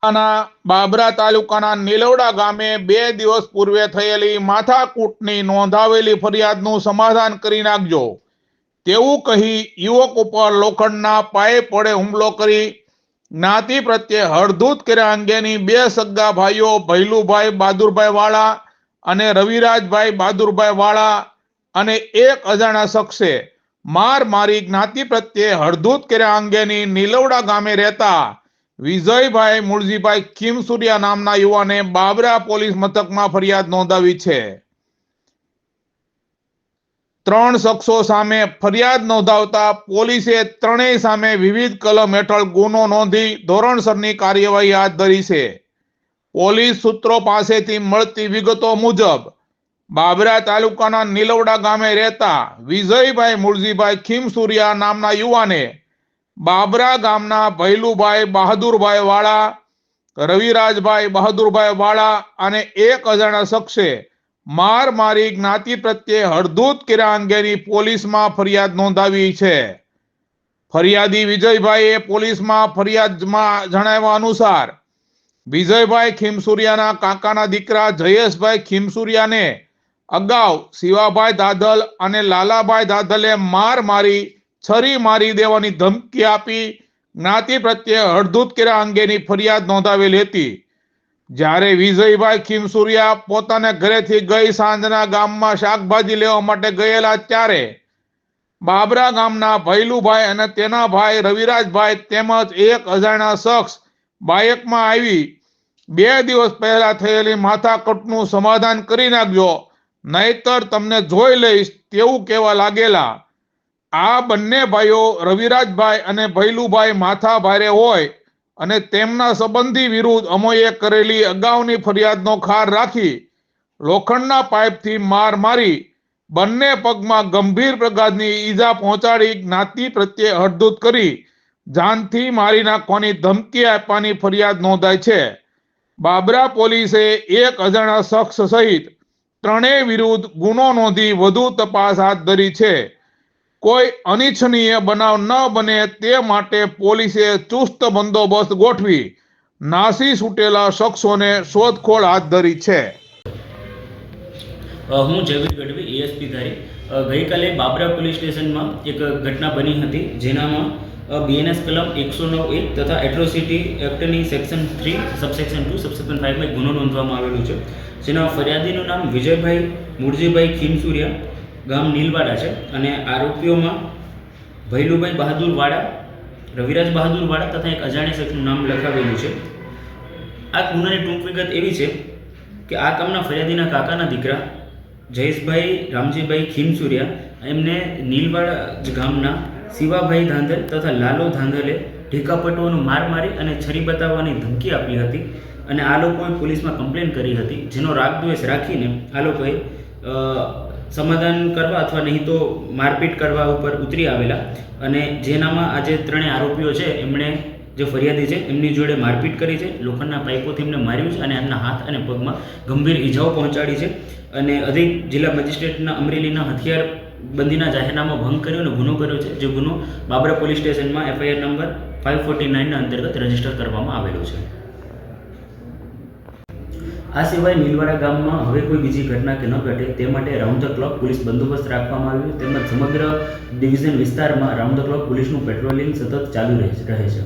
બાબરા તાલુકાના નીલવડા ગામે 2 દિવસ પૂર્વે થયેલી માથાકૂટની નોંધાવેલી ફરિયાદનું સમાધાન કરી નાખજો તેવું કહી યુવક ઉપર લોખંડના પાઇપ વડે હુમલો કરી જ્ઞાતિ પ્રત્યે હળધૂત કર્યા અંગેની 2 સગા ભાઈઓ ભૈલુભાઈ બહાદુરભાઈ વાળા અને રવિરાજભાઈ બહાદુરભાઈ વાળા અને એક અજાણ્યા શખ્સે માર મારી જ્ઞાતિ પ્રત્યે હળધૂત કર્યા અંગેની નીલવડા ગામે રહેતા વિજયભાઈ મૂળજીભાઈ ખીમસુરિયા નામના યુવાને બાબરા પોલીસ મથકમાં ફરિયાદ નોંધાવી છે। 3 શખ્સો સામે ફરિયાદ નોંધાવતા પોલીસે ત્રણેય સામે વિવિધ કલમ હેઠળ ગુનો નોંધી ધોરણસરની કાર્યવાહી હાથ ધરી છે। પોલીસ સૂત્રો પાસેથી મળતી વિગતો મુજબ બાબરા તાલુકાના નીલવડા ગામે રહેતા વિજયભાઈ મૂળજીભાઈ ખીમસુરિયા નામના યુવાને બાબરા ગામના ભૈલુભાઈ બહાદુરભાઈ વાળા, રવિરાજભાઈ બહાદુરભાઈ વાળા અને એક અજાણ્યા શખ્સે માર મારી જ્ઞાતિ પ્રત્યે હળધૂત કર્યા અંગેની પોલીસમાં ફરિયાદ નોંધાવી છે। ફરિયાદી વિજયભાઈએ પોલીસમાં ફરિયાદમાં જણાવ્યા અનુસાર વિજયભાઈ ખીમસુરિયાના કાકાના દીકરા જયેશભાઈ ખીમસુરિયાને અગાઉ શિવાભાઈ દાદલ અને લાલાભાઈ દાદલે માર મારી છરી મારી દેવાની ધમકી આપી જ્ઞાતિ પ્રત્યે હળધૂત કર્યા અંગેની ફરિયાદ નોંધાવેલી હતી। જ્યારે વિજયભાઈ ખીમસુરિયા પોતાના ઘરેથી ગઈ સાંજના ગામમાં શાકભાજી લેવા માટે ગયેલા ત્યારે બાબરા ગામના ભૈલુભાઈ અને તેના ભાઈ રવિરાજભાઈ તેમજ એક અજાણ્યા શખ્સ બાઇકમાં આવી 2 દિવસ પહેલા થયેલી માથાકૂટનું સમાધાન કરી નાખજો, નહીતર તમને જોઈ લઈશ તેવું કહેવા લાગેલા। આ બંને ભાઈઓ રવિરાજભાઈ અને ભૈલુભાઈ માથા ભારે હોય અને તેમના સંબંધી વિરુદ્ધ અમોએ કરેલી અગાઉની ફરિયાદનો ખાર રાખી લોખંડના પાઇપથી માર મારી બંને પગમાં ગંભીર પ્રકારની ઈજા પહોંચાડી જ્ઞાતિ પ્રત્યે હળધૂત કરી જાનથી મારી નાખવાની ધમકી આપવાની ફરિયાદ નોંધાઈ છે। બાબરા પોલીસે એક અજાણ્યા શખ્સ સહિત ત્રણેય વિરુદ્ધ ગુનો નોંધી વધુ તપાસ હાથ ધરી છે। કોઈ અનિચ્છનીય બનાવ ન બને તે માટે પોલીસે ચુસ્ત બંદોબસ્ત ગોઠવી નાસી છૂટેલા શખ્સોને શોધખોળ હાથ ધરી છે। હું જયવીર ગઢવી એએસપી ધારી ગઈકાલે બાબરા પોલીસ સ્ટેશનમાં એક ઘટના બની હતી જેનામાં બીએનએસ કલમ 109(1) તથા એટ્રોસિટી એક્ટની સેક્શન 3 સબસેક્શન 2 સબસેક્શન 5 માં ગુનો નોંધવામાં આવેલો છે। જેના ફરિયાદીનું નામ વિજયભાઈ મૂળજીભાઈ ખીમસુરિયા, ગામ નીલવાડા છે અને આરોપીઓમાં ભૈલુભાઈ બહાદુરવાડા, રવિરાજ બહાદુરવાડા તથા એક અજાણ્યા શખ્સનું નામ લખાવેલું છે। આ ગુનાની ટૂંક વિગત એવી છે કે આ કામના ફરિયાદીના કાકાના દીકરા જયેશભાઈ રામજીભાઈ ખીમસુરિયા એમને નીલવાડા ગામના શિવાભાઈ ધાંધલ તથા લાલો ધાંધલે ઢીકાપટુઓનો માર મારી અને છરી બતાવવાની ધમકી આપી હતી અને આ લોકોએ પોલીસમાં કમ્પ્લેન કરી હતી, જેનો રાગદ્વેષ રાખીને આ લોકોએ સમાધાન કરવા અથવા નહીં તો મારપીટ કરવા ઉપર ઉતરી આવેલા અને જેનામાં આજે ત્રણેય આરોપીઓ છે એમણે જે ફરિયાદી છે એમની જોડે મારપીટ કરી છે, લોખંડના પાઇપોથી એમને માર્યું છે અને એમના હાથ અને પગમાં ગંભીર ઈજાઓ પહોંચાડી છે અને અધિક જિલ્લા મેજિસ્ટ્રેટના અમરેલીના હથિયાર બંધીના જાહેરનામા ભંગ કર્યો અને ગુનો કર્યો છે, જે ગુનો બાબરા પોલીસ સ્ટેશનમાં FIR નંબર 549 અંતર્ગત રજીસ્ટર કરવામાં આવેલો છે। આ સિવાય નીલવાડા ગામમાં હવે કોઈ બીજી ઘટના કે ન ઘટે તે માટે રાઉન્ડ ધ ક્લોક પોલીસ બંદોબસ્ત રાખવામાં આવ્યો તેમજ સમગ્ર ડિવિઝન વિસ્તારમાં રાઉન્ડ ધ ક્લોક પોલીસનું પેટ્રોલિંગ સતત ચાલુ રહે છે।